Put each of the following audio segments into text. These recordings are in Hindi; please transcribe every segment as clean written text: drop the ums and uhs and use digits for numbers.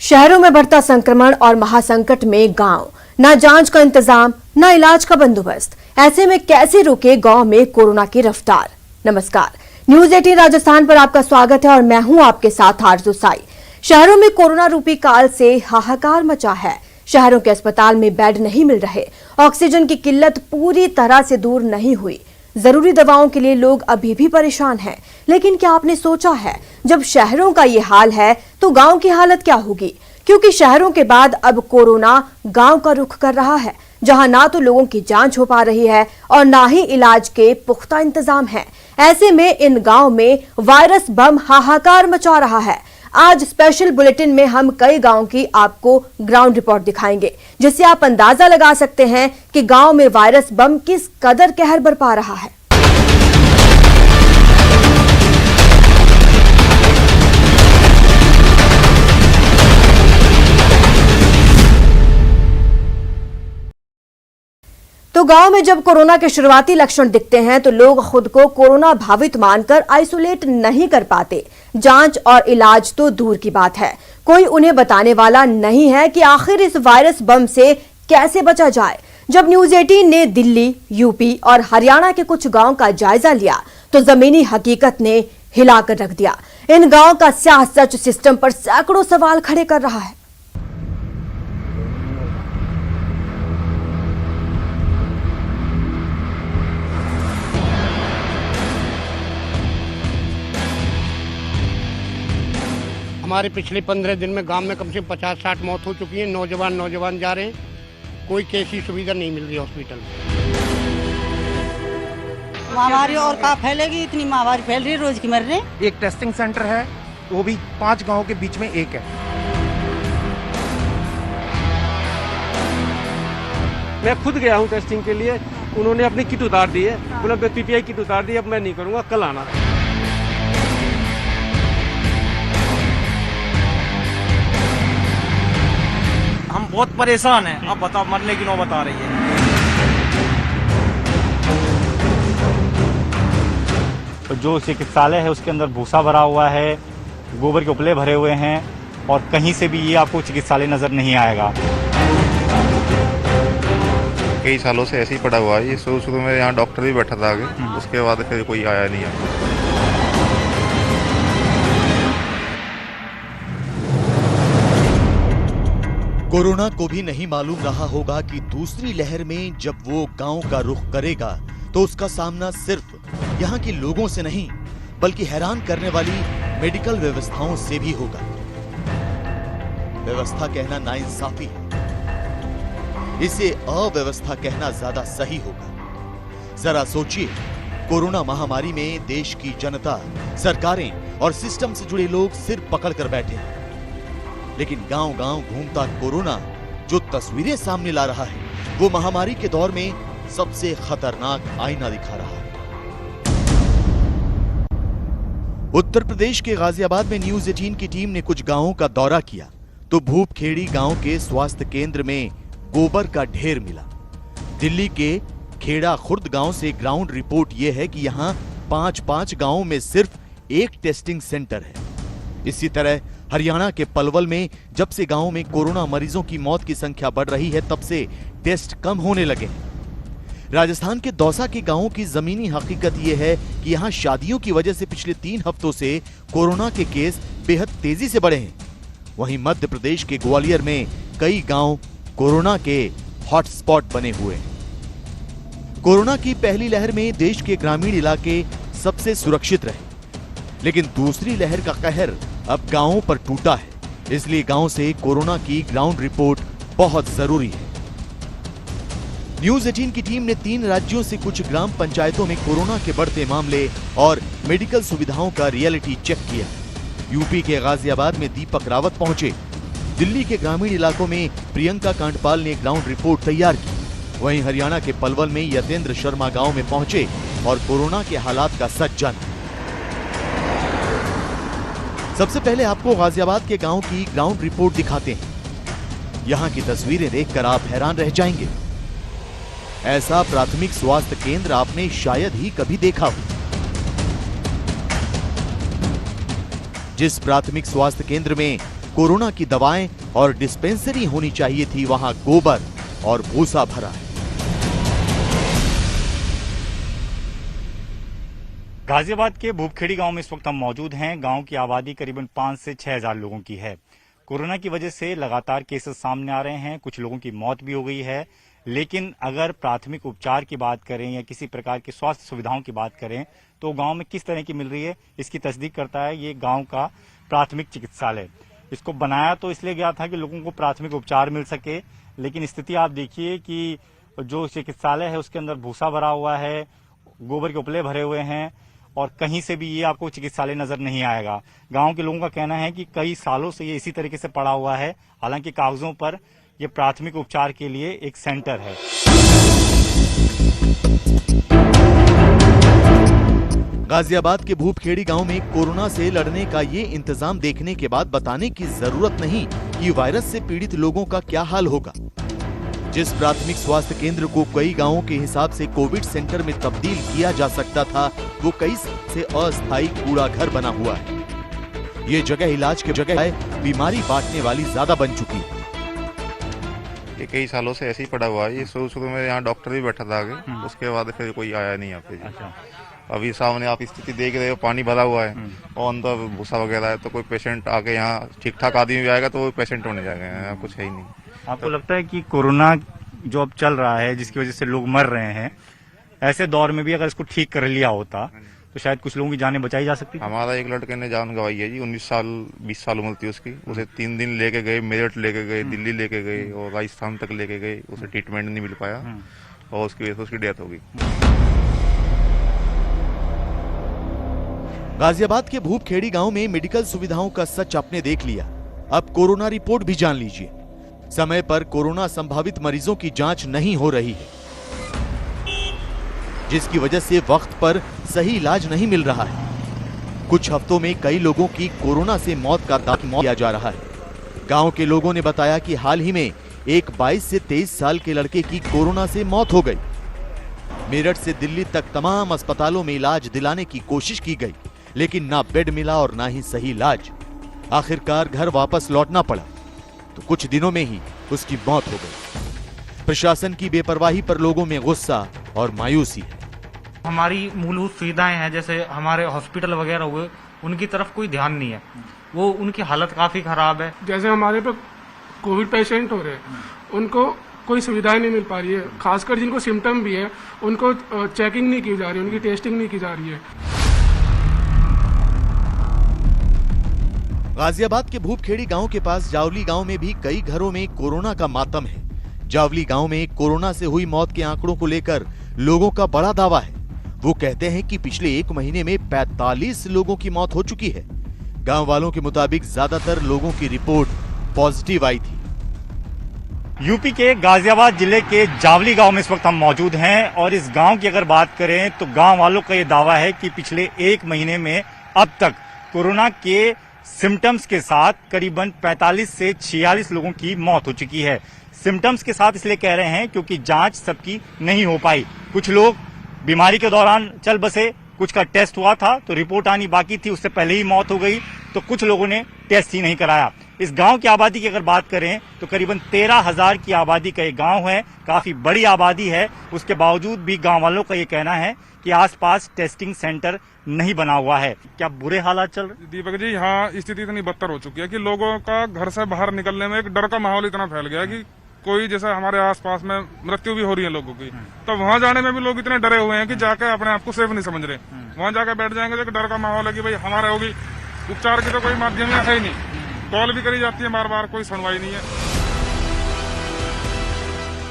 शहरों में बढ़ता संक्रमण और महासंकट में गांव, न जांच का इंतजाम न इलाज का बंदोबस्त। ऐसे में कैसे रुके गांव में कोरोना की रफ्तार। नमस्कार, न्यूज 18 राजस्थान पर आपका स्वागत है और मैं हूं आपके साथ आरजू साई। शहरों में कोरोना रूपी काल से हाहाकार मचा है। शहरों के अस्पताल में बेड नहीं मिल रहे, ऑक्सीजन की किल्लत पूरी तरह से दूर नहीं हुई। जरूरी दवाओं के लिए लोग अभी भी परेशान हैं। लेकिन क्या आपने सोचा है, जब शहरों का ये हाल है तो गांव की हालत क्या होगी? क्योंकि शहरों के बाद अब कोरोना गांव का रुख कर रहा है, जहां ना तो लोगों की जांच हो पा रही है और ना ही इलाज के पुख्ता इंतजाम है। ऐसे में इन गांव में वायरस बम हाहाकार मचा रहा है। आज स्पेशल बुलेटिन में हम कई गांव की आपको ग्राउंड रिपोर्ट दिखाएंगे, जिससे आप अंदाजा लगा सकते हैं कि गांव में वायरस बम किस कदर कहर बरपा रहा है। तो गांव में जब कोरोना के शुरुआती लक्षण दिखते हैं तो लोग खुद को कोरोना भावित मानकर आइसोलेट नहीं कर पाते। जांच और इलाज तो दूर की बात है, कोई उन्हें बताने वाला नहीं है कि आखिर इस वायरस बम से कैसे बचा जाए। जब न्यूज 18 ने दिल्ली, यूपी और हरियाणा के कुछ गांव का जायजा लिया तो जमीनी हकीकत ने हिलाकर रख दिया। इन गांव का स्याह सच सिस्टम पर सैकड़ों सवाल खड़े कर रहा है। हमारे पिछले 15 दिन में गांव में कम से कम 50-60 मौत हो चुकी है। नौजवान जा रहे हैं, कोई कैसी सुविधा नहीं मिल रही हॉस्पिटल में। महामारी और कहाँ फैलेगी, इतनी महामारी फैल रही है, रोज की मर रहे हैं। एक टेस्टिंग सेंटर है, वो भी 5 गांव के बीच में एक है। मैं खुद गया हूँ टेस्टिंग के लिए, उन्होंने अपनी किट उतार दी है, बोला पीपीआई किट उतार दी, अब मैं नहीं करूँगा, कल आना। हम बहुत परेशान हैं। अब बताओ, मरने की नौबत आ रही है। तो जो चिकित्सालय है उसके अंदर भूसा भरा हुआ है, गोबर के उपले भरे हुए हैं और कहीं से भी ये आपको चिकित्सालय नजर नहीं आएगा। कई सालों से ऐसे ही पड़ा हुआ है। ये शुरू में यहाँ डॉक्टर भी बैठा था आगे, उसके बाद फिर कोई आया नहीं है। कोरोना को भी नहीं मालूम रहा होगा कि दूसरी लहर में जब वो गांव का रुख करेगा तो उसका सामना सिर्फ यहाँ के लोगों से नहीं बल्कि हैरान करने वाली मेडिकल व्यवस्थाओं से भी होगा। व्यवस्था कहना नाइंसाफी है, इसे अव्यवस्था कहना ज्यादा सही होगा। जरा सोचिए, कोरोना महामारी में देश की जनता, सरकारें और सिस्टम से जुड़े लोग सिर पकड़कर बैठे हैं, लेकिन गांव-गांव घूमता कोरोना जो तस्वीरें सामने ला रहा है, वो महामारी के दौर में सबसे खतरनाक आईना दिखा रहा है। उत्तर प्रदेश के गाजियाबाद में न्यूज 18 की टीम ने कुछ गांवों का दौरा किया तो भूपखेड़ी गांव के स्वास्थ्य केंद्र में गोबर का ढेर मिला। दिल्ली के खेड़ा खुर्द गांव से ग्राउंड रिपोर्ट यह है कि यहां 5-5 गांवों में सिर्फ एक टेस्टिंग सेंटर है। इसी तरह हरियाणा के पलवल में जब से गांव में कोरोना मरीजों की मौत की संख्या बढ़ रही है, तब से टेस्ट कम होने लगे हैं। राजस्थान के दौसा के गांवों की जमीनी हकीकत यह है कि यहां शादियों की वजह से पिछले 3 हफ्तों से कोरोना के केस बेहद तेजी से बढ़े हैं। वहीं मध्य प्रदेश के ग्वालियर में कई गांव कोरोना के हॉटस्पॉट बने हुए हैं। कोरोना की पहली लहर में देश के ग्रामीण इलाके सबसे सुरक्षित रहे, लेकिन दूसरी लहर का कहर अब गांवों पर टूटा है। इसलिए गांव से कोरोना की ग्राउंड रिपोर्ट बहुत जरूरी है। न्यूज 18 की टीम ने 3 राज्यों से कुछ ग्राम पंचायतों में कोरोना के बढ़ते मामले और मेडिकल सुविधाओं का रियलिटी चेक किया। यूपी के गाजियाबाद में दीपक रावत पहुंचे। दिल्ली के ग्रामीण इलाकों में प्रियंका कांडपाल ने ग्राउंड रिपोर्ट तैयार की। वहीं हरियाणा के पलवल में यतेंद्र शर्मा गांव में पहुंचे और कोरोना के हालात का सच जाना। सबसे पहले आपको गाजियाबाद के गांव की ग्राउंड रिपोर्ट दिखाते हैं। यहां की तस्वीरें देखकर आप हैरान रह जाएंगे। ऐसा प्राथमिक स्वास्थ्य केंद्र आपने शायद ही कभी देखा हो। जिस प्राथमिक स्वास्थ्य केंद्र में कोरोना की दवाएं और डिस्पेंसरी होनी चाहिए थी, वहां गोबर और भूसा भरा है। गाजियाबाद के भूपखेड़ी गांव में इस वक्त हम मौजूद हैं। गांव की आबादी करीबन 5 से 6 हजार लोगों की है। कोरोना की वजह से लगातार केसेस सामने आ रहे हैं, कुछ लोगों की मौत भी हो गई है। लेकिन अगर प्राथमिक उपचार की बात करें या किसी प्रकार की स्वास्थ्य सुविधाओं की बात करें तो गांव में किस तरह की मिल रही है, इसकी तस्दीक करता है ये गांव का प्राथमिक चिकित्सालय। इसको बनाया तो इसलिए गया था कि लोगों को प्राथमिक उपचार मिल सके, लेकिन स्थिति आप देखिए कि जो चिकित्सालय है उसके अंदर भूसा भरा हुआ है, गोबर के उपले भरे हुए हैं और कहीं से भी ये आपको चिकित्सालय नजर नहीं आएगा। गांव के लोगों का कहना है कि कई सालों से ये इसी तरीके से पड़ा हुआ है। हालांकि कागजों पर ये प्राथमिक उपचार के लिए एक सेंटर है। गाजियाबाद के भूपखेड़ी गांव में कोरोना से लड़ने का ये इंतजाम देखने के बाद बताने की जरूरत नहीं कि वायरस से पीड़ित लोगों का क्या हाल होगा। जिस प्राथमिक स्वास्थ्य केंद्र को कई गांवों के हिसाब से कोविड सेंटर में तब्दील किया जा सकता था, वो कई से अस्थायी कूड़ा घर बना हुआ है। ये जगह इलाज की जगह है, बीमारी बांटने वाली ज्यादा बन चुकी है। ये कई सालों से ऐसे ही पड़ा हुआ है। ये शुरू में यहाँ डॉक्टर भी बैठा था आगे, उसके बाद फिर कोई आया नहीं यहाँ पे। अच्छा। अभी सामने आप स्थिति देख रहे हो, पानी भरा हुआ है और अंदर भूसा वगैरह है, तो कोई पेशेंट आके यहाँ ठीक ठाक आदमी भी आएगा तो वो पेशेंट होने जाएगा, यहाँ कुछ है ही नहीं। आपको लगता है कि कोरोना जो अब चल रहा है जिसकी वजह से लोग मर रहे हैं, ऐसे दौर में भी अगर इसको ठीक कर लिया होता तो शायद कुछ लोगों की जानें बचाई जा सकती? हमारा एक लड़के ने जान गंवाई है जी, 19 साल 20 साल उम्र थी उसकी। उसे 3 दिन लेके गए, मेरठ लेके गए, दिल्ली लेके गए और राजस्थान तक लेके गए। उसे ट्रीटमेंट नहीं मिल पाया और उसकी वजह से उसकी डेथ हो गई। गाजियाबाद के भूपखेड़ी गांव में मेडिकल सुविधाओं का सच आपने देख लिया। अब कोरोना रिपोर्ट भी जान लीजिए। समय पर कोरोना संभावित मरीजों की जांच नहीं हो रही है, जिसकी वजह से वक्त पर सही इलाज नहीं मिल रहा है। कुछ हफ्तों में कई लोगों की कोरोना से मौत का दावा किया जा रहा है। गांव के लोगों ने बताया कि हाल ही में एक 22 से 23 साल के लड़के की कोरोना से मौत हो गई। मेरठ से दिल्ली तक तमाम अस्पतालों में इलाज दिलाने की कोशिश की गई, लेकिन ना बेड मिला और ना ही सही इलाज। आखिरकार घर वापस लौटना पड़ा तो कुछ दिनों में ही उसकी मौत हो गई। प्रशासन की बेपरवाही पर लोगों में गुस्सा और मायूसी है। हमारी मूलभूत सुविधाएं हैं, जैसे हमारे हॉस्पिटल वगैरह हुए, उनकी तरफ कोई ध्यान नहीं है। वो उनकी हालत काफी खराब है। जैसे हमारे पे कोविड पेशेंट हो रहे हैं, उनको कोई सुविधाएं नहीं मिल पा रही है। खासकर जिनको सिम्टम भी है उनको चेकिंग नहीं की जा रही, उनकी टेस्टिंग नहीं की जा रही है। गाजियाबाद के भूपखेड़ी गांव के पास जावली गांव में भी कई घरों में कोरोना का मातम है। जावली गांव में कोरोना से हुई मौत के आंकड़ों को लेकर लोगों का बड़ा दावा है। वो कहते हैं कि पिछले 1 महीने में 45 लोगों की मौत हो चुकी है। गांव वालों के मुताबिक ज्यादातर लोगों की रिपोर्ट पॉजिटिव आई थी। यूपी के गाजियाबाद जिले के जावली गांव में इस वक्त हम मौजूद हैं और इस गांव की अगर बात करें तो गांव वालों का ये दावा है कि पिछले 1 महीने में अब तक कोरोना के सिम्टम्स के साथ करीबन 45 से 46 लोगों की मौत हो चुकी है। सिम्टम्स के साथ इसलिए कह रहे हैं क्योंकि जांच सबकी नहीं हो पाई। कुछ लोग बीमारी के दौरान चल बसे, कुछ का टेस्ट हुआ था तो रिपोर्ट आनी बाकी थी, उससे पहले ही मौत हो गई, तो कुछ लोगों ने टेस्ट ही नहीं कराया। इस गांव की आबादी की अगर बात करें तो करीबन 13,000 की आबादी का ये गांव है, काफी बड़ी आबादी है। उसके बावजूद भी गांव वालों का ये कहना है कि आसपास टेस्टिंग सेंटर नहीं बना हुआ है। क्या बुरे हालात चल रहे? दीपक जी, यहाँ स्थिति इतनी बदतर हो चुकी है कि लोगों का घर से बाहर निकलने में एक डर का माहौल इतना फैल गया कि कोई जैसे हमारे आसपास में मृत्यु भी हो रही है लोगों की, तो वहाँ जाने में भी लोग इतने डरे हुए हैं कि जाके अपने आप को सेफ नहीं समझ रहे। वहाँ जाके बैठ जाएंगे तो एक डर का माहौल है कि भाई हमारे होगी। उपचार की तो कोई माध्यम है ही नहीं, कॉल भी करी जाती है बार बार, कोई सुनवाई नहीं है।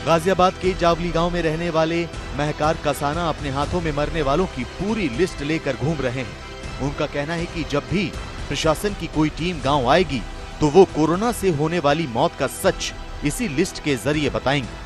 गाजियाबाद के जावली गांव में रहने वाले महकार कसाना अपने हाथों में मरने वालों की पूरी लिस्ट लेकर घूम रहे हैं। उनका कहना है कि जब भी प्रशासन की कोई टीम गांव आएगी तो वो कोरोना से होने वाली मौत का सच इसी लिस्ट के जरिए बताएंगे।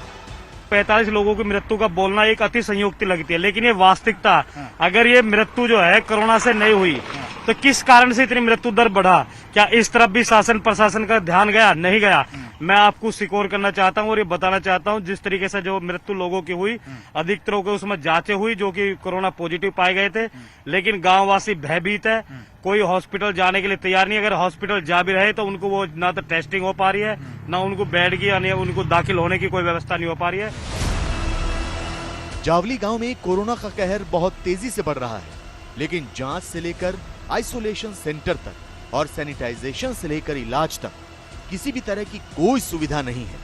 45 लोगों की मृत्यु का बोलना एक अति संयुक्ति लगती है, लेकिन ये वास्तविकता, अगर ये मृत्यु जो है कोरोना से नहीं हुई तो किस कारण से इतनी मृत्यु दर बढ़ा? क्या इस तरफ भी शासन प्रशासन का ध्यान गया? नहीं गया। मैं आपको सिक्योर करना चाहता हूं और ये बताना चाहता हूं जिस तरीके से जो मृत्यु लोगों की हुई, अधिकतर के उसमें जांचें हुई जो कि कोरोना पॉजिटिव पाए गए थे, लेकिन गांववासी भयभीत है, कोई हॉस्पिटल जाने के लिए तैयार नहीं। अगर हॉस्पिटल जा भी रहे तो उनको वो ना तो टेस्टिंग हो पा रही है, ना उनको बेड की यानी उनको दाखिल होने की कोई व्यवस्था नहीं हो पा रही है। जावली गांव में कोरोना का कहर बहुत तेजी से बढ़ रहा है, लेकिन जांच से लेकर आइसोलेशन सेंटर तक और सैनिटाइजेशन से लेकर इलाज तक किसी भी तरह की कोई सुविधा नहीं है।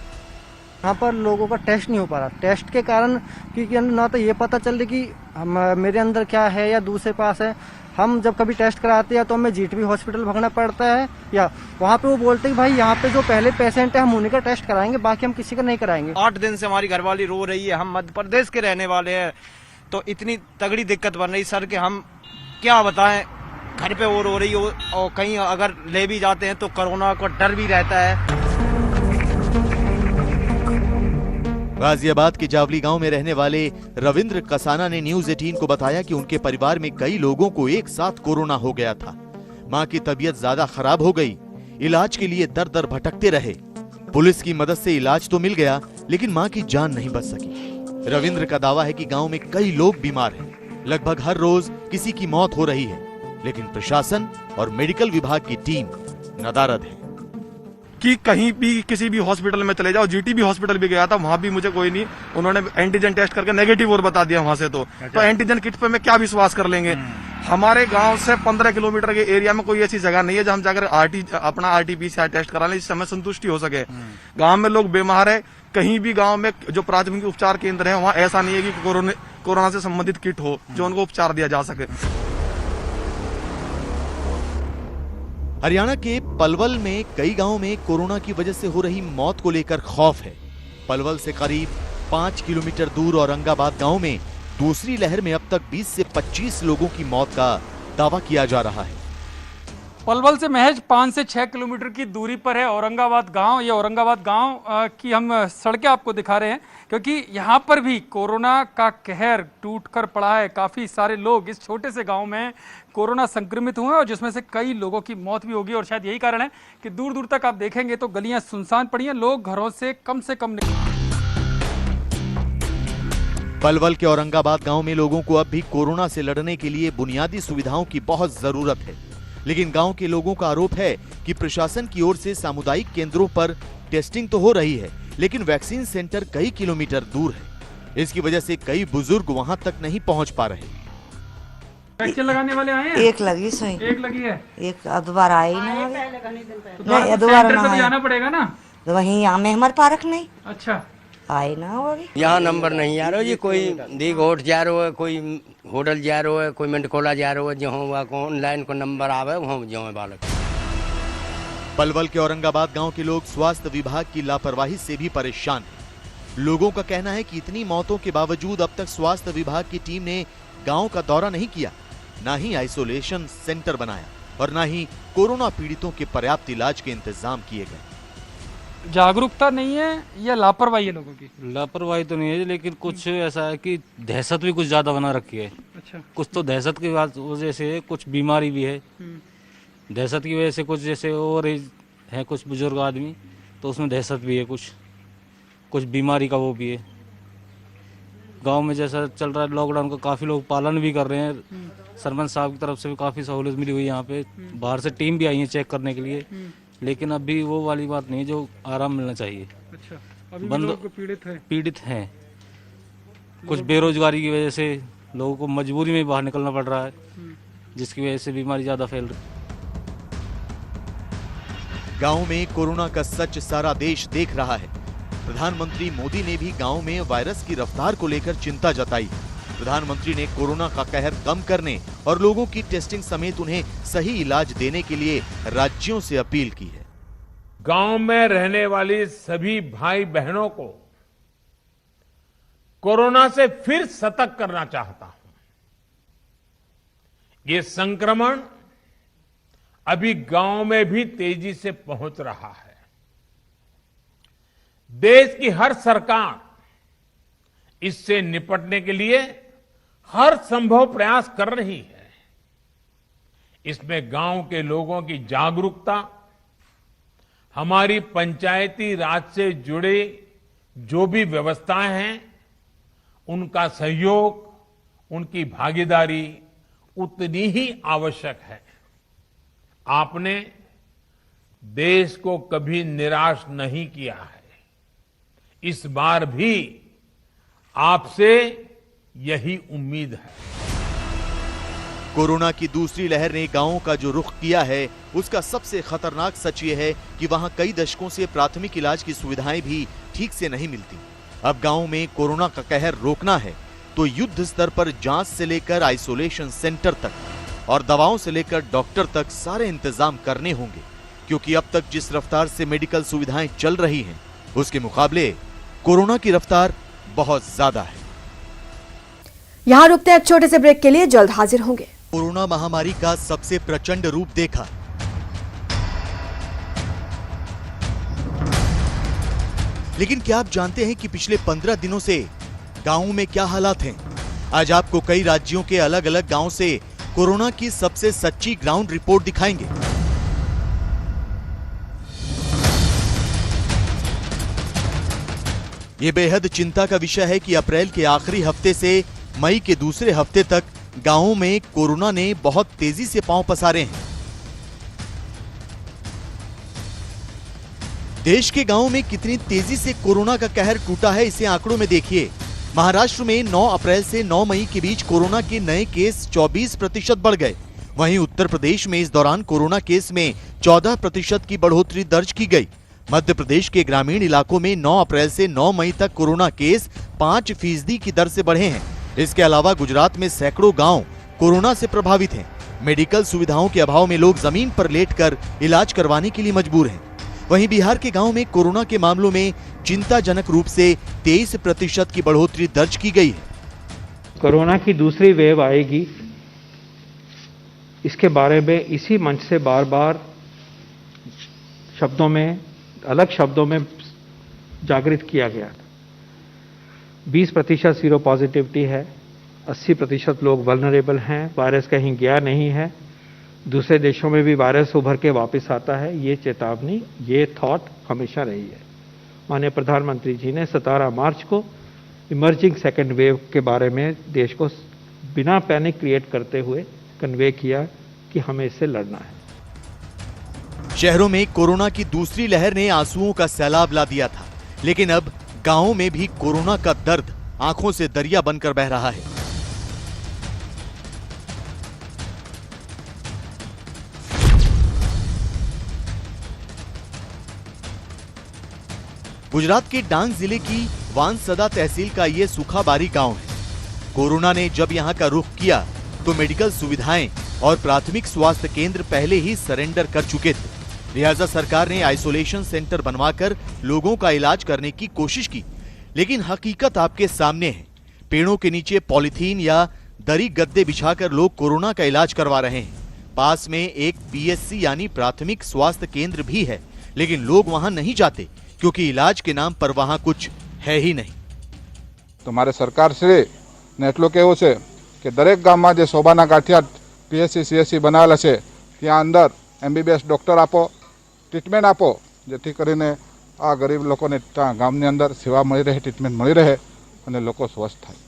यहाँ पर लोगों का टेस्ट नहीं हो पा रहा, टेस्ट के कारण क्योंकि ना तो ये पता चल रही कि मेरे अंदर क्या है या दूसरे पास है। हम जब कभी टेस्ट कराते हैं तो हमें जीटीबी हॉस्पिटल भागना पड़ता है, या वहाँ पे वो बोलते हैं कि भाई यहाँ पे जो पहले पेशेंट है हम उन्हीं का टेस्ट कराएंगे, बाकी हम किसी का नहीं कराएंगे। 8 दिन से हमारी घरवाली रो रही है, हम मध्य प्रदेश के रहने वाले हैं, तो इतनी तगड़ी दिक्कत बन रही सर कि हम क्या बताएं। घर पे वो रो रही हो और कहीं अगर ले भी जाते हैं तो कोरोना का डर भी रहता है। गाजियाबाद के जावली गांव में रहने वाले रविंद्र कसाना ने न्यूज 18 को बताया कि उनके परिवार में कई लोगों को एक साथ कोरोना हो गया था। मां की तबीयत ज्यादा खराब हो गई, इलाज के लिए दर दर भटकते रहे। पुलिस की मदद से इलाज तो मिल गया, लेकिन मां की जान नहीं बच सकी। रविंद्र का दावा है कि गांव में कई लोग बीमार हैं, लगभग हर रोज किसी की मौत हो रही है, लेकिन प्रशासन और मेडिकल विभाग की टीम नदारद है कि कहीं भी किसी भी हॉस्पिटल में चले जाओ, जीटीबी हॉस्पिटल भी गया था, वहां भी मुझे कोई नहीं, उन्होंने एंटीजन टेस्ट करके नेगेटिव और बता दिया वहां से। तो एंटीजन किट पे मैं क्या विश्वास कर लेंगे। हमारे गांव से 15 किलोमीटर के एरिया में कोई ऐसी जगह नहीं है जहां हम जाकर अपना आरटीपीसीआर टेस्ट करा लें जिससे हमें संतुष्टि हो सके। गांव में लोग बीमार है, कहीं भी गांव में जो प्राथमिक उपचार केंद्र है वहां ऐसा नहीं है कि कोरोना से संबंधित किट हो जो उनको उपचार दिया जा सके। हरियाणा के पलवल में कई गांवों में कोरोना की वजह से हो रही मौत को लेकर खौफ है। पलवल से करीब 5 किलोमीटर दूर औरंगाबाद गांव में दूसरी लहर में अब तक 20 से 25 लोगों की मौत का दावा किया जा रहा है। पलवल से महज 5 से 6 किलोमीटर की दूरी पर है औरंगाबाद गांव। ये औरंगाबाद गांव की हम सड़कें आपको दिखा रहे हैं, क्योंकि यहाँ पर भी कोरोना का कहर टूट कर पड़ा है। काफ़ी सारे लोग इस छोटे से गांव में कोरोना संक्रमित हुए हैं और जिसमें से कई लोगों की मौत भी होगी। और शायद यही कारण है कि दूर दूर तक आप देखेंगे तो गलियां सुनसान पड़ी हैं, लोग घरों से कम पलवल के औरंगाबाद गांव में लोगों को अब भी कोरोना से लड़ने के लिए बुनियादी सुविधाओं की बहुत जरूरत है, लेकिन गांव के लोगों का आरोप है कि प्रशासन की ओर से सामुदायिक केंद्रों पर टेस्टिंग तो हो रही है, लेकिन वैक्सीन सेंटर कई किलोमीटर दूर है। इसकी वजह से कई बुजुर्ग वहां तक नहीं पहुंच पा रहे। वैक्सीन लगाने वाले आए हैं? एक लगी सही, एक लगी है, एक दोबारा आई नहीं, तो दोबारा भी जाना पड़ेगा ना, तो वहीं यहाँ में हमारे पार्क नहीं। अच्छा, आए ना होगी यहाँ नंबर नहीं आ रहा जी, कोई दी घोट जा रहा है, कोई होटल जा रहा है, कोई मंडकोला जा रहा है, जहाँ ऑनलाइन को नंबर आवे वहाँ जो बालक। पलवल के औरंगाबाद गांव के लोग स्वास्थ्य विभाग की लापरवाही से भी परेशान हैं। लोगों का कहना है कि इतनी मौतों के बावजूद अब तक स्वास्थ्य विभाग की टीम ने गांव का दौरा नहीं किया, ना ही आइसोलेशन सेंटर बनाया और ना ही कोरोना पीड़ितों के पर्याप्त इलाज के इंतजाम किए गए। जागरूकता नहीं है या लापरवाही है लोगों की? लापरवाही तो नहीं है, लेकिन कुछ ऐसा है कि दहशत भी कुछ ज्यादा बना रखी है। अच्छा, कुछ तो दहशत की वजह से, कुछ बीमारी भी है दहशत की वजह से, कुछ जैसे और है कुछ बुजुर्ग आदमी तो उसमें दहशत भी है, कुछ बीमारी का वो भी है। गांव में जैसा चल रहा है लॉकडाउन का काफी लोग पालन भी कर रहे हैं। सरपंच साहब की तरफ से भी काफी सहूलियत मिली हुई है। यहाँ पे बाहर से टीम भी आई है चेक करने के लिए, लेकिन अभी वो वाली बात नहीं जो आराम मिलना चाहिए। अच्छा, अभी भी लोग पीड़ित हैं। कुछ बेरोजगारी की वजह से लोगों को मजबूरी में बाहर निकलना पड़ रहा है, जिसकी वजह से बीमारी ज्यादा फैल रही है। गांव में कोरोना का सच सारा देश देख रहा है। प्रधानमंत्री मोदी ने भी गांव में वायरस की रफ्तार को लेकर चिंता जताई। प्रधानमंत्री ने कोरोना का कहर कम करने और लोगों की टेस्टिंग समेत उन्हें सही इलाज देने के लिए राज्यों से अपील की है। गांव में रहने वाली सभी भाई बहनों को कोरोना से फिर सतर्क करना चाहता हूं। ये संक्रमण अभी गांव में भी तेजी से पहुंच रहा है। देश की हर सरकार इससे निपटने के लिए हर संभव प्रयास कर रही है। इसमें गांव के लोगों की जागरूकता, हमारी पंचायती राज से जुड़े जो भी व्यवस्थाएं हैं, उनका सहयोग, उनकी भागीदारी उतनी ही आवश्यक है। आपने देश को कभी निराश नहीं किया है। इस बार भी आपसे यही उम्मीद है। कोरोना की दूसरी लहर ने गांवों का जो रुख किया है, उसका सबसे खतरनाक सच ये है कि वहां कई दशकों से प्राथमिक इलाज की सुविधाएं भी ठीक से नहीं मिलती। अब गांवों में कोरोना का कहर रोकना है तो युद्ध स्तर पर जांच से लेकर आइसोलेशन सेंटर तक और दवाओं से लेकर डॉक्टर तक सारे इंतजाम करने होंगे, क्योंकि अब तक जिस रफ्तार से मेडिकल सुविधाएं चल रही हैं, उसके मुकाबले कोरोना की रफ्तार बहुत ज्यादा है। यहाँ रुकते हैं एक छोटे से ब्रेक के लिए, जल्द हाजिर होंगे। कोरोना महामारी का सबसे प्रचंड रूप देखा। लेकिन क्या आप जानते हैं कि पिछले 15 दिनों से गांवों में क्या हालात हैं? आज आपको कई राज्यों के अलग अलग गांव से कोरोना की सबसे सच्ची ग्राउंड रिपोर्ट दिखाएंगे। ये बेहद चिंता का विषय है कि अप्रैल के आखिरी हफ्ते से मई के दूसरे हफ्ते तक गांवों में कोरोना ने बहुत तेजी से पांव पसारे हैं। देश के गांवों में कितनी तेजी से कोरोना का कहर टूटा है, इसे आंकड़ों में देखिए। महाराष्ट्र में 9 अप्रैल से 9 मई के बीच कोरोना के नए केस 24% बढ़ गए। वहीं उत्तर प्रदेश में इस दौरान कोरोना केस में 14% की बढ़ोतरी दर्ज की गई। मध्य प्रदेश के ग्रामीण इलाकों में 9 अप्रैल से 9 मई तक कोरोना केस 5% की दर से बढ़े हैं। इसके अलावा गुजरात में सैकड़ों गांव कोरोना से प्रभावित हैं। मेडिकल सुविधाओं के अभाव में लोग जमीन पर लेटकर इलाज करवाने के लिए मजबूर हैं। वहीं बिहार के गांव में कोरोना के मामलों में चिंताजनक रूप से 23% की बढ़ोतरी दर्ज की गई है। कोरोना की दूसरी वेव आएगी, इसके बारे में इसी मंच से बार बार अलग शब्दों में जागृत किया गया था। 20% सीरो पॉजिटिविटी है, 80% लोग वल्नरेबल हैं, वायरस कहीं गया नहीं है, दूसरे देशों में भी वायरस उभर के वापस आता है। ये चेतावनी, ये थॉट हमेशा रही है। माननीय प्रधानमंत्री जी ने 17 मार्च को इमर्जिंग सेकेंड वेव के बारे में देश को बिना पैनिक क्रिएट करते हुए कन्वे किया कि हमें इससे लड़ना है। शहरों में कोरोना की दूसरी लहर ने आंसुओं का सैलाब ला दिया था, लेकिन अब गांवों में भी कोरोना का दर्द आंखों से दरिया बनकर बह रहा है। गुजरात के डांग जिले की वानसदा तहसील का ये सुखाबारी गांव है। कोरोना ने जब यहां का रुख किया तो मेडिकल सुविधाएं और प्राथमिक स्वास्थ्य केंद्र पहले ही सरेंडर कर चुके थे। लिहाजा सरकार ने आइसोलेशन सेंटर बनवाकर लोगों का इलाज करने की कोशिश की, लेकिन हकीकत आपके सामने है। पेड़ों के नीचे पॉलिथीन या दरी गद्दे बिछाकर लोग कोरोना का इलाज करवा रहे हैं। पास में एक पीएचसी यानी प्राथमिक स्वास्थ्य केंद्र भी है, लेकिन लोग वहां नहीं जाते क्योंकि इलाज के नाम पर वहां कुछ है ही नहीं। તમારે સરકાર શ્રી ને એટલું કહેવું છે કે દરેક ગામમાં જે શોભાના ગાંઠિયા પીએચસી સીએચસી બનાવેલા છે ત્યાં અંદર એમબીબીએસ ડોક્ટર આપો, ટ્રીટમેન્ટ આપો, જેથી કરીને આ ગરીબ લોકોને ગામની અંદર સેવા મળી રહે, ટ્રીટમેન્ટ મળી રહે અને લોકો સ્વસ્થ થાય।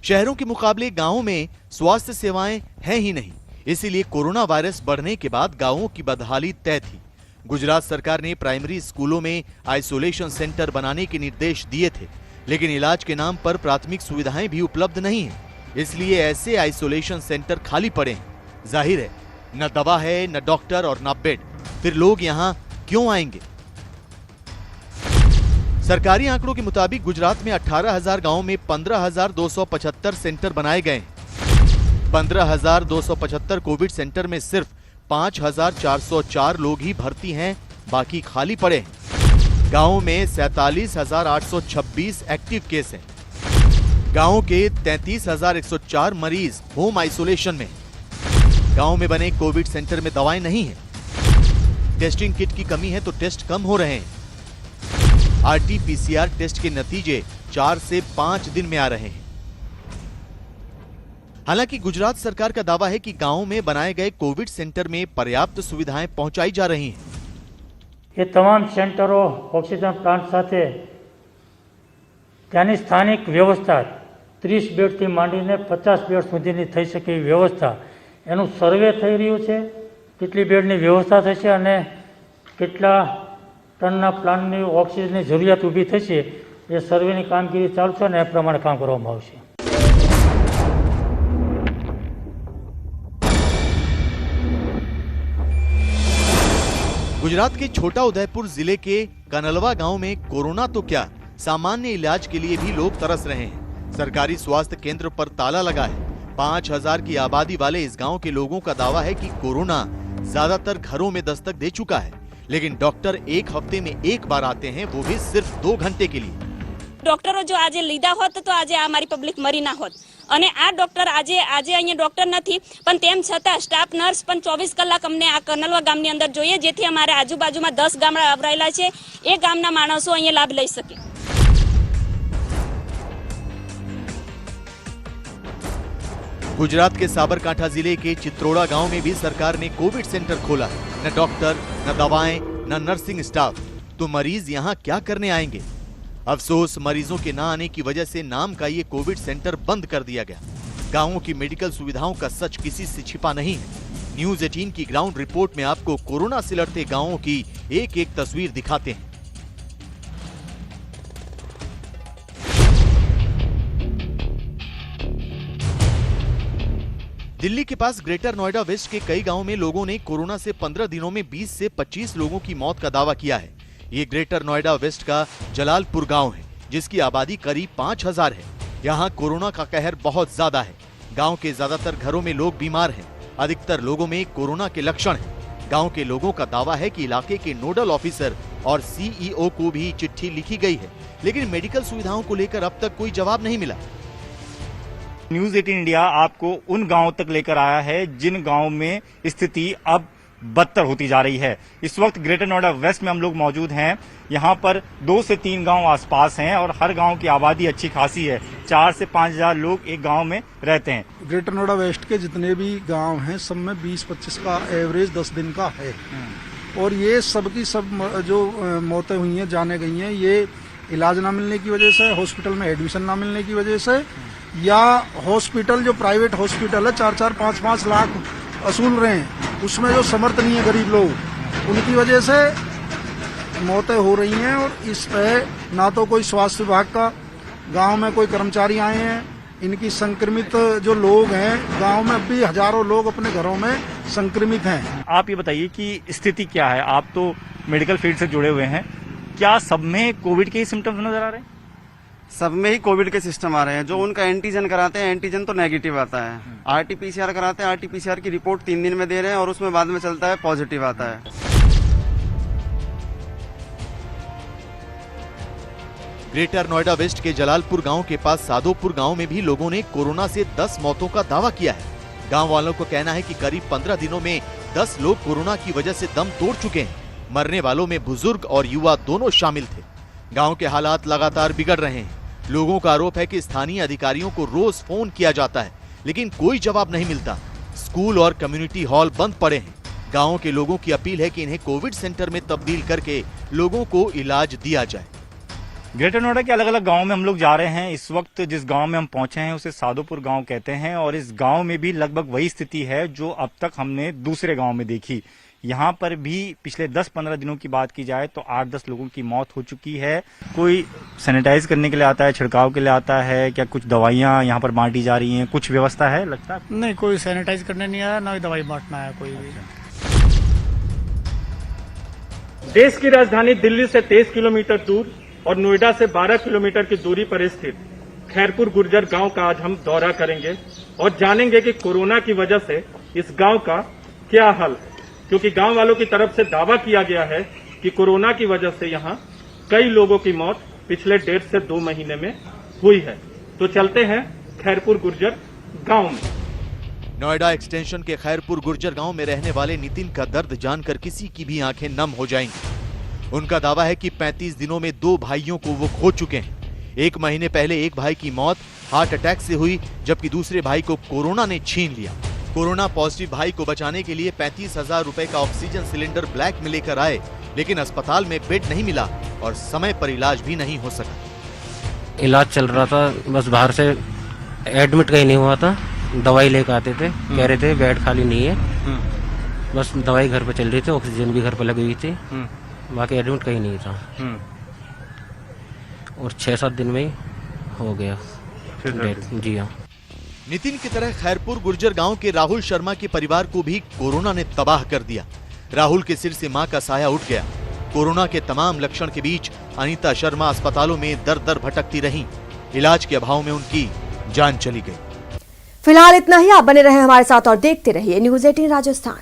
शहरों के मुकाबले गांवों में स्वास्थ्य सेवाएं हैं ही नहीं, इसीलिए कोरोना वायरस बढ़ने के बाद गांवों की बदहाली तय थी। गुजरात सरकार ने प्राइमरी स्कूलों में आइसोलेशन सेंटर बनाने के निर्देश दिए थे, लेकिन इलाज के नाम पर प्राथमिक सुविधाएं भी उपलब्ध नहीं है, इसलिए ऐसे आइसोलेशन सेंटर खाली पड़े हैं। जाहिर है, न दवा है, न डॉक्टर और न बेड, फिर लोग यहाँ क्यों आएंगे? सरकारी आंकड़ों के मुताबिक गुजरात में 18,000 गांवों में 15,275 सेंटर बनाए गए हैं। 15,275 कोविड सेंटर में सिर्फ 5,404 लोग ही भर्ती हैं, बाकी खाली पड़े हैं। गांवों में 47,826 एक्टिव केस हैं। गांवों के 33,104 मरीज होम आइसोलेशन में। गांव में बने कोविड सेंटर में दवाएं नहीं हैं। टेस्टिंग किट की कमी है तो टेस्ट कम हो रहे हैं। आरटी-पीसीआर टेस्ट के नतीजे 4 से 5 दिन में आ रहे हैं। हालांकि गुजरात सरकार का दावा है कि गांवों में बनाए गए कोविड सेंटर में पर्याप्त सुविधाएं पहुंचाई जा रही हैं। એ તમામ સેન્ટરો ઓક્સિજન પ્લાન્ટ સાથે ત્યાંની સ્થાનિક વ્યવસ્થા 30 બેડથી માંડીને 50 બેડ સુધીની થઈ શકે એવી વ્યવસ્થા એનું સર્વે થઈ રહ્યું છે. કેટલી બેડની વ્યવસ્થા થશે અને કેટલા ટનના પ્લાન્ટની ઓક્સિજનની જરૂરિયાત ઊભી થશે એ સર્વેની કામગીરી ચાલુ છે અને એ પ્રમાણે કામ કરવામાં આવશે. गुजरात के छोटा उदयपुर जिले के कनलवा गांव में कोरोना तो क्या सामान्य इलाज के लिए भी लोग तरस रहे हैं. सरकारी स्वास्थ्य केंद्र पर ताला लगा है. 5000 की आबादी वाले इस गांव के लोगों का दावा है कि कोरोना ज्यादातर घरों में दस्तक दे चुका है, लेकिन डॉक्टर एक हफ्ते में एक बार आते हैं, वो भी सिर्फ 2 घंटे के लिए. डॉक्टरो जो आज लीधा होत तो आज आ पब्लिक मरी ना होत અને આ ડોક્ટર આજે અહીંયા ડોક્ટર નથી પણ તેમ છતાં સ્ટાફ નર્સ પણ 24 કલાક અમને આ કનલવા ગામની અંદર જોઈએ જેથી અમારે આજુબાજુમાં 10 ગામડા આવરાયેલા છે એ ગામના માણસો અહીંયા લાભ લઈ શકે. गुजरात के साबरकांठा जिले के चित्रोड़ा गांव में भी सरकार ने कोविड सेंटर खोला है. न डॉक्टर, न दवाएं, न नर्सिंग स्टाफ. तो मरीज यहाँ क्या करने आएंगे? अफसोस, मरीजों के न आने की वजह से नाम का ये कोविड सेंटर बंद कर दिया गया. गांवों की मेडिकल सुविधाओं का सच किसी से छिपा नहीं है. न्यूज 18 की ग्राउंड रिपोर्ट में आपको कोरोना से लड़ते गांवों की एक एक तस्वीर दिखाते हैं. दिल्ली के पास ग्रेटर नोएडा वेस्ट के कई गांवों में लोगों ने कोरोना से 15 दिनों में 20 से 25 लोगों की मौत का दावा किया है. ये ग्रेटर नोएडा वेस्ट का जलालपुर गांव है, जिसकी आबादी करीब 5000 है. यहाँ कोरोना का कहर बहुत ज्यादा है. गांव के ज्यादातर घरों में लोग बीमार हैं. अधिकतर लोगों में कोरोना के लक्षण हैं. गांव के लोगों का दावा है कि इलाके के नोडल ऑफिसर और सीईओ को भी चिट्ठी लिखी गई है, लेकिन मेडिकल सुविधाओं को लेकर अब तक कोई जवाब नहीं मिला. न्यूज 18 इंडिया आपको उन गांवों तक लेकर आया है जिन गांवों में स्थिति अब बदतर होती जा रही है. इस वक्त ग्रेटर नोएडा वेस्ट में हम लोग मौजूद हैं. यहाँ पर 2 से 3 गांव आसपास हैं और हर गांव की आबादी अच्छी खासी है. 4 से 5000 लोग एक गांव में रहते हैं. ग्रेटर नोएडा वेस्ट के जितने भी गांव हैं सब में 20-25 का एवरेज 10 दिन का है. और ये सबकी सब जो मौतें हुई हैं, जाने गई हैं, ये इलाज ना मिलने की वजह से, हॉस्पिटल में एडमिशन ना मिलने की वजह से, या हॉस्पिटल जो प्राइवेट हॉस्पिटल है 4-4, 5-5 लाख वसूल रहे हैं, उसमें जो समर्थ नहीं है गरीब लोग, उनकी वजह से मौतें हो रही हैं. और इस पे ना तो कोई स्वास्थ्य विभाग का गांव में कोई कर्मचारी आए हैं. इनकी संक्रमित जो लोग हैं गांव में, अब भी हजारों लोग अपने घरों में संक्रमित हैं. आप ये बताइए कि स्थिति क्या है? आप तो मेडिकल फील्ड से जुड़े हुए हैं, क्या सब में कोविड के सिम्टम्स नजर आ रहे हैं? सब में ही कोविड के सिस्टम आ रहे हैं. जो उनका एंटीजन कराते हैं, एंटीजन तो नेगेटिव आता है. आरटीपीसीआर कराते हैं, आरटीपीसीआर की रिपोर्ट 3 दिन में दे रहे हैं और उसमें बाद में चलता है पॉजिटिव आता है. ग्रेटर नोएडा वेस्ट के जलालपुर गांव के पास सादोपुर गांव में भी लोगों ने कोरोना से 10 मौतों का दावा किया है. गांव वालों को कहना है कि करीब 15 दिनों में 10 लोग कोरोना की वजह से दम तोड़ चुके हैं. मरने वालों में बुजुर्ग और युवा दोनों शामिल थे. गांव के हालात लगातार बिगड़ रहे हैं. लोगों का आरोप है कि स्थानीय अधिकारियों को रोज फोन किया जाता है, लेकिन कोई जवाब नहीं मिलता. स्कूल और कम्युनिटी हॉल बंद पड़े हैं. गांव के लोगों की अपील है कि इन्हें कोविड सेंटर में तब्दील करके लोगों को इलाज दिया जाए. ग्रेटर नोएडा के अलग अलग गांव में हम लोग जा रहे हैं. इस वक्त जिस गांव में हम पहुंचे हैं उसे सादोपुर गांव कहते हैं और इस गांव में भी लगभग वही स्थिति है जो अब तक हमने दूसरे गांव में देखी. यहाँ पर भी पिछले 10-15 दिनों की बात की जाए तो 8-10 लोगों की मौत हो चुकी है. कोई सैनिटाइज करने के लिए आता है, छिड़काव के लिए आता है, क्या कुछ दवाइयाँ यहाँ पर बांटी जा रही हैं? कुछ व्यवस्था है लगता है? नहीं, कोई सैनिटाइज करने नहीं आया, ना ही दवाई बांटना आया कोई भी. देश की राजधानी दिल्ली से 23 किलोमीटर दूर और नोएडा से 12 किलोमीटर की दूरी पर स्थित खैरपुर गुर्जर गांव का आज हम दौरा करेंगे और जानेंगे कि कोरोना की वजह से इस गांव का क्या हाल है. क्योंकि गांव वालों की तरफ से दावा किया गया है कि कोरोना की वजह से यहां कई लोगों की मौत पिछले 1.5 से 2 महीने में हुई है. तो चलते हैं खैरपुर गुर्जर गांव में. नोएडा एक्सटेंशन के खैरपुर गुर्जर गांव में रहने वाले नितिन का दर्द जानकर किसी की भी आंखें नम हो जाएंगी. उनका दावा है कि 35 दिनों में 2 भाइयों को वो खो चुके हैं. 1 महीने पहले एक भाई की मौत हार्ट अटैक से हुई, जबकि दूसरे भाई को कोरोना ने छीन लिया. कोरोना पॉजिटिव भाई को बचाने के लिए 35,000 रुपए का ऑक्सीजन सिलेंडर ब्लैक में लेकर आए लेकिन अस्पताल में बेड नहीं मिला और समय पर इलाज भी नहीं हो सका। इलाज चल रहा था, बस बाहर से एडमिट कहीं नहीं हुआ था, दवाई लेकर आते थे, कह रहे थे बेड खाली नहीं है, बस दवाई घर पे चल रही थी, ऑक्सीजन भी घर पे लगी हुई थी, बाकी एडमिट कहीं नहीं था। और 6-7 दिन में ही हो गया डेथ। जी हाँ। नितिन की तरह खैरपुर गुर्जर गांव के राहुल शर्मा के परिवार को भी कोरोना ने तबाह कर दिया। राहुल के सिर से मां का साया उठ गया। कोरोना के तमाम लक्षण के बीच अनीता शर्मा अस्पतालों में दर दर भटकती रहीं। इलाज के अभाव में उनकी जान चली गई। फिलहाल इतना ही। आप बने रहे हमारे साथ और देखते रहिए News 18 राजस्थान।